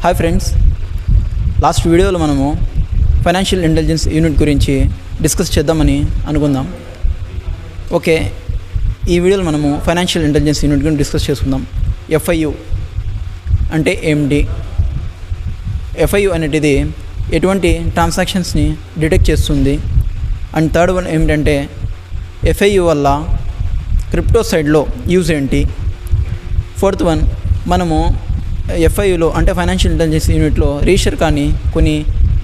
Hi friends, last వీడియోలో మనము financial intelligence unit గురించి డిస్కస్ చేద్దామని అనుకుందాం. ఓకే, ఈ వీడియోలో మనము ఫైనాన్షియల్ ఇంటెలిజెన్స్ యూనిట్ గురించి డిస్కస్ చేసుకుందాం. ఎఫ్ఐయు అంటే ఏమిటి? ఎఫ్ఐయు అనేది ఎటువంటి ట్రాన్సాక్షన్స్ని డిటెక్ట్ చేస్తుంది. అండ్ థర్డ్ వన్ ఏమిటంటే ఎఫ్ఐయు వల్ల క్రిప్టో సైడ్లో యూజ్ ఏంటి. ఫోర్త్ వన్, మనము ఎఫ్ఐయులో అంటే ఫైనాన్షియల్ ఇంటెలిజెన్స్ యూనిట్లో రీషర్ కానీ కొన్ని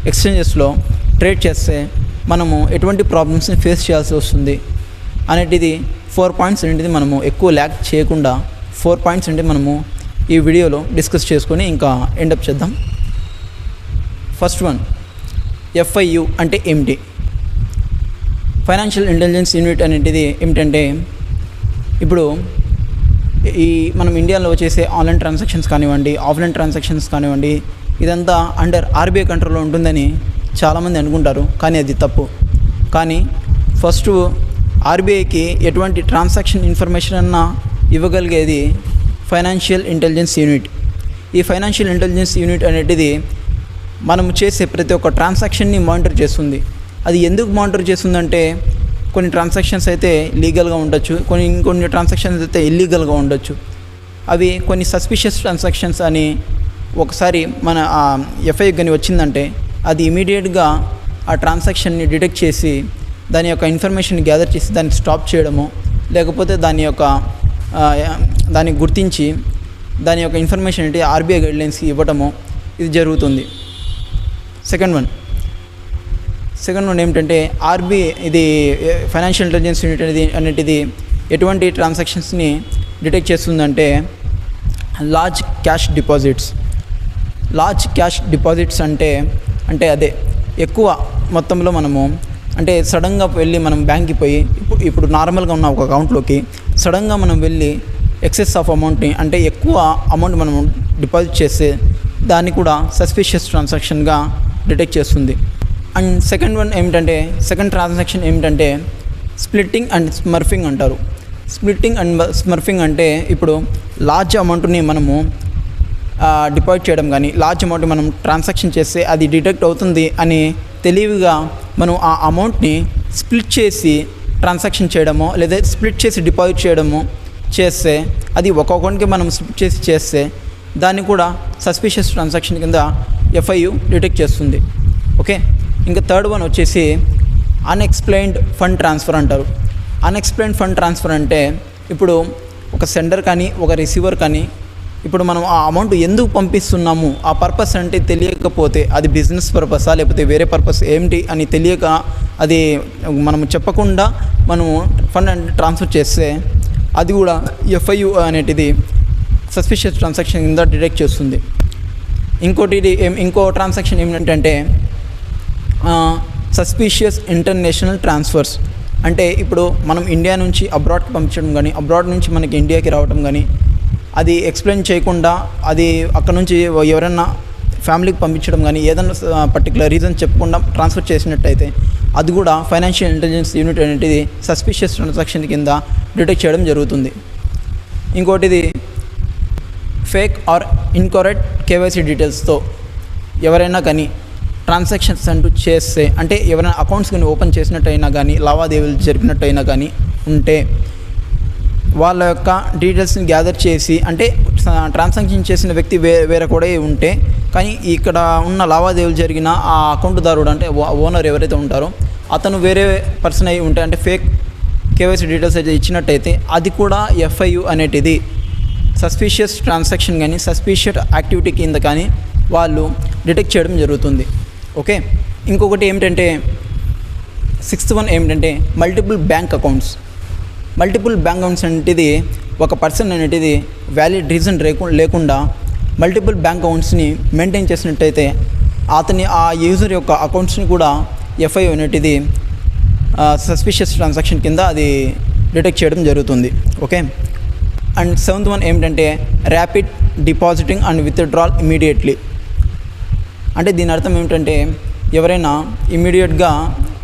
ఎక్స్చేంజెస్లో ట్రేడ్ చేస్తే మనము ఎటువంటి ప్రాబ్లమ్స్ని ఫేస్ చేయాల్సి వస్తుంది అనేటిది 4 పాయింట్స్ అనేది మనము ఎక్కువ ల్యాక్ చేయకుండా 4 పాయింట్స్ అంటే మనము ఈ వీడియోలో డిస్కస్ చేసుకొని ఇంకా ఎండప్ చేద్దాం. ఫస్ట్ వన్, ఎఫ్ఐయు అంటే ఏమిటి? ఫైనాన్షియల్ ఇంటెలిజెన్స్ యూనిట్ అనేటిది ఏమిటంటే, ఇప్పుడు మనం ఇండియాలో చేసే ఆన్లైన్ ట్రాన్సాక్షన్స్ కానివ్వండి, ఆఫ్లైన్ ట్రాన్సాక్షన్స్ కానివ్వండి, ఇదంతా అండర్ ఆర్బీఐ కంట్రోల్లో ఉంటుందని చాలామంది అనుకుంటారు, కానీ అది తప్పు. కానీ ఫస్ట్ ఆర్బీఐకి ఎటువంటి ట్రాన్సాక్షన్ ఇన్ఫర్మేషన్ అన్నా ఇవ్వగలిగేది ఫైనాన్షియల్ ఇంటెలిజెన్స్ యూనిట్. ఈ ఫైనాన్షియల్ ఇంటెలిజెన్స్ యూనిట్ అనేటిది మనం చేసే ప్రతి ఒక్క ట్రాన్సాక్షన్ని మానిటర్ చేస్తుంది. అది ఎందుకు మానిటర్ చేస్తుందంటే, కొన్ని ట్రాన్సాక్షన్స్ అయితే లీగల్గా ఉండొచ్చు, కొన్ని ట్రాన్సాక్షన్స్ అయితే ఇల్లీగల్గా ఉండొచ్చు. అవి కొన్ని సస్పిషియస్ ట్రాన్సాక్షన్స్ అని ఒకసారి మన ఎఫ్ఐ కానీ వచ్చిందంటే అది ఇమీడియట్గా ఆ ట్రాన్సాక్షన్ని డిటెక్ట్ చేసి దాని యొక్క ఇన్ఫర్మేషన్ గ్యాదర్ చేసి దాన్ని స్టాప్ చేయడము, లేకపోతే దాన్ని గుర్తించి దాని యొక్క ఇన్ఫర్మేషన్ ఏంటి ఆర్బీఐ గైడ్లైన్స్కి ఇవ్వటము, ఇది జరుగుతుంది. సెకండ్ వన్ ఏమిటంటే ఇది ఫైనాన్షియల్ ఇంటెలిజెన్స్ యూనిట్ అనేటిది ఎటువంటి ట్రాన్సాక్షన్స్ని డిటెక్ట్ చేస్తుందంటే లార్జ్ క్యాష్ డిపాజిట్స్ అంటే అదే ఎక్కువ మొత్తంలో మనము అంటే సడన్గా వెళ్ళి మనం బ్యాంక్కి పోయి ఇప్పుడు నార్మల్గా ఉన్న ఒక అకౌంట్లోకి సడన్గా మనం వెళ్ళి ఎక్సెస్ ఆఫ్ అమౌంట్ని అంటే ఎక్కువ అమౌంట్ మనం డిపాజిట్ చేస్తే దాన్ని కూడా సస్పిషియస్ ట్రాన్సాక్షన్గా డిటెక్ట్ చేస్తుంది. అండ్ సెకండ్ ట్రాన్సాక్షన్ ఏమిటంటే స్ప్లిట్టింగ్ అండ్ స్మర్ఫింగ్ అంటారు. స్ప్లిట్టింగ్ అండ్ స్మర్ఫింగ్ అంటే ఇప్పుడు లార్జ్ అమౌంట్ని మనము డిపాజిట్ చేయడం కానీ, లార్జ్ అమౌంట్ మనం ట్రాన్సాక్షన్ చేస్తే అది డిటెక్ట్ అవుతుంది అని తెలివిగా మనం ఆ అమౌంట్ని స్ప్లిట్ చేసి ట్రాన్సాక్షన్ చేయడమో లేదా స్ప్లిట్ చేసి డిపాజిట్ చేయడమో చేస్తే, అది ఒక అకౌంట్కి మనం స్ప్లిట్ చేసి చేస్తే దాన్ని కూడా సస్పిషియస్ ట్రాన్సాక్షన్ కింద ఎఫ్ఐయు డిటెక్ట్ చేస్తుంది. ఓకే, ఇంకా థర్డ్ వన్ వచ్చేసి అన్ఎక్స్ప్లెయిన్డ్ ఫండ్ ట్రాన్స్ఫర్ అంటారు. అన్ఎక్స్ప్లెయిన్డ్ ఫండ్ ట్రాన్స్ఫర్ అంటే ఇప్పుడు ఒక సెండర్ కానీ ఒక రిసీవర్ కానీ ఇప్పుడు మనం ఆ అమౌంట్ ఎందుకు పంపిస్తున్నాము, ఆ పర్పస్ అంటే తెలియకపోతే, అది బిజినెస్ పర్పసా లేకపోతే వేరే పర్పస్ ఏమిటి అని తెలియక అది మనము చెప్పకుండా మనము ఫండ్ ట్రాన్స్ఫర్ చేస్తే అది కూడా ఎఫ్ఐయు అనేటిది సస్పిషియస్ ట్రాన్సాక్షన్ కింద డిటెక్ట్ చేస్తుంది. ఇంకో ట్రాన్సాక్షన్ ఏమిటంటే సస్పిషియస్ ఇంటర్నేషనల్ ట్రాన్స్ఫర్స్. అంటే ఇప్పుడు మనం ఇండియా నుంచి అబ్రాడ్కి పంపించడం కానీ, అబ్రాడ్ నుంచి మనకి ఇండియాకి రావడం కానీ, అది ఎక్స్ప్లెయిన్ చేయకుండా అది అక్కడ నుంచి ఎవరైనా ఫ్యామిలీకి పంపించడం కానీ, ఏదైనా పర్టికులర్ రీజన్ చెప్పకుండా ట్రాన్స్ఫర్ చేసినట్టయితే అది కూడా ఫైనాన్షియల్ ఇంటెలిజెన్స్ యూనిట్ అనేది సస్పిషియస్ ట్రాన్సాక్షన్ కింద డిటెక్ట్ చేయడం జరుగుతుంది. ఇంకోటిది ఫేక్ ఆర్ ఇన్కరెక్ట్ కేవైసీ డీటెయిల్స్తో ఎవరైనా కానీ ట్రాన్సాక్షన్స్ అంటూ చేస్తే, అంటే ఎవరైనా అకౌంట్స్ కానీ ఓపెన్ చేసినట్టయినా కానీ, లావాదేవీలు జరిపినట్టయినా కానీ ఉంటే వాళ్ళ యొక్క డీటెయిల్స్ని గ్యాదర్ చేసి, అంటే ట్రాన్సాక్షన్ చేసిన వ్యక్తి వేరే కూడా ఉంటే కానీ ఇక్కడ ఉన్న లావాదేవీలు జరిగిన ఆ అకౌంట్దారుడు అంటే ఓనర్ ఎవరైతే ఉంటారో అతను వేరే పర్సన్ అయి ఉంటే, అంటే ఫేక్ కేవైసీ డీటెయిల్స్ అయితే ఇచ్చినట్టయితే అది కూడా ఎఫ్ఐయు అనేటిది సస్పిషియస్ ట్రాన్సాక్షన్ కానీ సస్పిషియస్ యాక్టివిటీ కింద కానీ వాళ్ళు డిటెక్ట్ చేయడం జరుగుతుంది. ఓకే, ఇంకొకటి ఏమిటంటే సిక్స్త్ వన్ ఏమిటంటే మల్టిపుల్ బ్యాంక్ అకౌంట్స్ అనేటిది ఒక పర్సన్ అనేటిది వ్యాలిడ్ రీజన్ లేకుండా మల్టిపుల్ బ్యాంక్ అకౌంట్స్ని మెయింటైన్ చేసినట్టయితే ఆ యూజర్ యొక్క అకౌంట్స్ని కూడా ఎఫ్ఐ అనేటిది సస్పిషియస్ ట్రాన్సాక్షన్ కింద అది డిటెక్ట్ చేయడం జరుగుతుంది. ఓకే, అండ్ సెవెంత్ వన్ ఏమిటంటే rapid depositing and withdrawal immediately. అంటే దీని అర్థం ఏమిటంటే ఎవరైనా ఇమీడియట్గా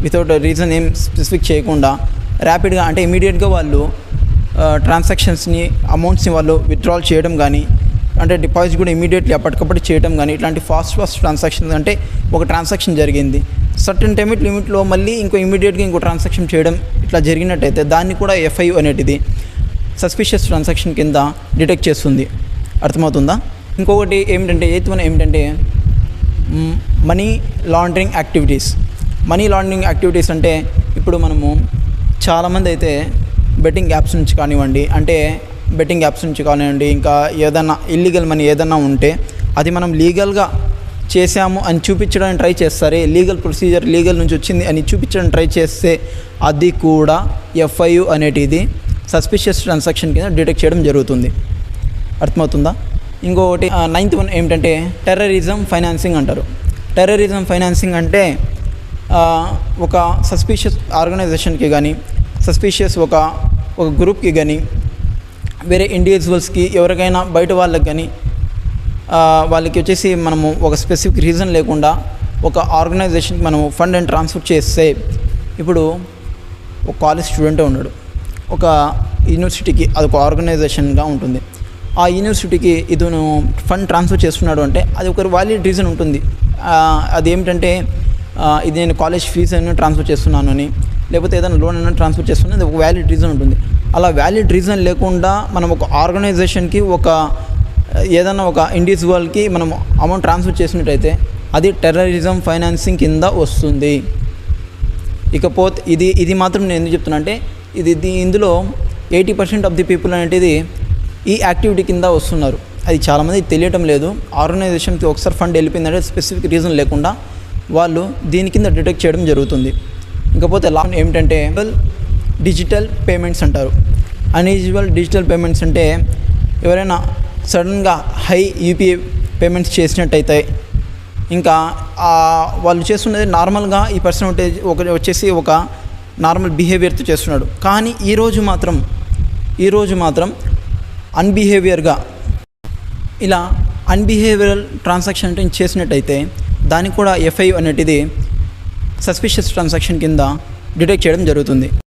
వితౌట్ రీజన్ ఏం స్పెసిఫిక్ చేయకుండా ర్యాపిడ్గా అంటే ఇమీడియట్గా వాళ్ళు ట్రాన్సాక్షన్స్ని అమౌంట్స్ని వాళ్ళు విత్డ్రాల్ చేయడం కానీ అంటే డిపాజిట్ కూడా ఇమీడియట్లీ అప్పటికప్పుడు చేయడం కానీ ఇట్లాంటి ఫాస్ట్ ట్రాన్సాక్షన్, అంటే ఒక ట్రాన్సాక్షన్ జరిగింది సర్టన్ టైం లిమిట్లో మళ్ళీ ఇమీడియట్గా ఇంకో ట్రాన్సాక్షన్ చేయడం ఇట్లా జరిగినట్టయితే దాన్ని కూడా FIU అనేటిది సస్పిషియస్ ట్రాన్సాక్షన్ కింద డిటెక్ట్ చేస్తుంది. అర్థమవుతుందా? ఇంకొకటి ఏమిటంటే 8th వన్ ఏమిటంటే money laundering activities. Money laundering activities అంటే ఇప్పుడు మనము చాలామంది అయితే బెట్టింగ్ యాప్స్ నుంచి కానివ్వండి, ఇంకా ఏదైనా ఇల్లీగల్ మనీ ఏదైనా ఉంటే అది మనం లీగల్గా చేసాము అని చూపించడానికి ట్రై చేస్తారే, లీగల్ ప్రొసీజర్ లీగల్ నుంచి వచ్చింది అని చూపించడానికి ట్రై చేస్తే అది కూడా FIU అనేటిది సస్పిషియస్ ట్రాన్సాక్షన్ కింద డిటెక్ట్ చేయడం జరుగుతుంది. అర్థమవుతుందా? ఇంకొకటి 9th వన్ ఏమిటంటే టెర్రరిజం ఫైనాన్సింగ్ అంటారు. టెర్రరిజం ఫైనాన్సింగ్ అంటే ఒక సస్పిషియస్ ఆర్గనైజేషన్కి కానీ సస్పిషియస్ ఒక గ్రూప్కి కానీ వేరే ఇండివిజువల్స్కి ఎవరికైనా బయట వాళ్ళకి కానీ వాళ్ళకి వచ్చేసి మనము ఒక స్పెసిఫిక్ రీజన్ లేకుండా ఒక ఆర్గనైజేషన్కి మనము ఫండ్ అండ్ ట్రాన్స్ఫర్ చేస్తే, ఇప్పుడు ఒక కాలేజ్ స్టూడెంటే ఉన్నాడు, ఒక యూనివర్సిటీకి అదొక ఆర్గనైజేషన్గా ఉంటుంది. ఆ యూనివర్సిటీకి ఇతను ఫండ్ ట్రాన్స్ఫర్ చేస్తున్నాడు అంటే అది ఒక వ్యాలిడ్ రీజన్ ఉంటుంది. అదేమిటంటే ఇది నేను కాలేజ్ ఫీజు అయినా ట్రాన్స్ఫర్ చేస్తున్నాను అని, లేకపోతే ఏదైనా లోన్ అయినా ట్రాన్స్ఫర్ చేస్తున్నా, అది ఒక వ్యాలిడ్ రీజన్ ఉంటుంది. అలా వ్యాలిడ్ రీజన్ లేకుండా మనం ఒక ఆర్గనైజేషన్కి ఏదైనా ఒక ఇండివిజువల్కి మనం అమౌంట్ ట్రాన్స్ఫర్ చేసినట్టయితే అది టెర్రరిజం ఫైనాన్సింగ్ కింద వస్తుంది. ఇకపోతే ఇది మాత్రం నేను ఎందుకు చెప్తున్నా అంటే ఇందులో 80% ఆఫ్ ది పీపుల్ అనేది ఈ యాక్టివిటీ కింద వస్తున్నారు. అది చాలామంది తెలియటం లేదు. ఆర్గనైజేషన్కి ఒకసారి ఫండ్ వెళ్ళిపోయిందంటే స్పెసిఫిక్ రీజన్ లేకుండా వాళ్ళు దీని కింద డిటెక్ట్ చేయడం జరుగుతుంది. ఇకపోతే లాస్ట్ ఏమిటంటే డిజిటల్ పేమెంట్స్ అంటారు. అన్యూజువల్ డిజిటల్ పేమెంట్స్ అంటే ఎవరైనా సడన్గా హై UPI పేమెంట్స్ చేసినట్టయితే, ఇంకా వాళ్ళు చేస్తున్నది నార్మల్గా ఈ పర్సన్ వచ్చేసి ఒక నార్మల్ బిహేవియర్తో చేస్తున్నాడు, కానీ ఈరోజు మాత్రం అన్బిహేవియర్గా ఇలా అన్బిహేవియరల్ ట్రాన్సాక్షన్ అంటే చేసినట్టయితే దానికి కూడా FIU అనేటిది సస్పిషియస్ ట్రాన్సాక్షన్ కింద డిటెక్ట్ చేయడం జరుగుతుంది.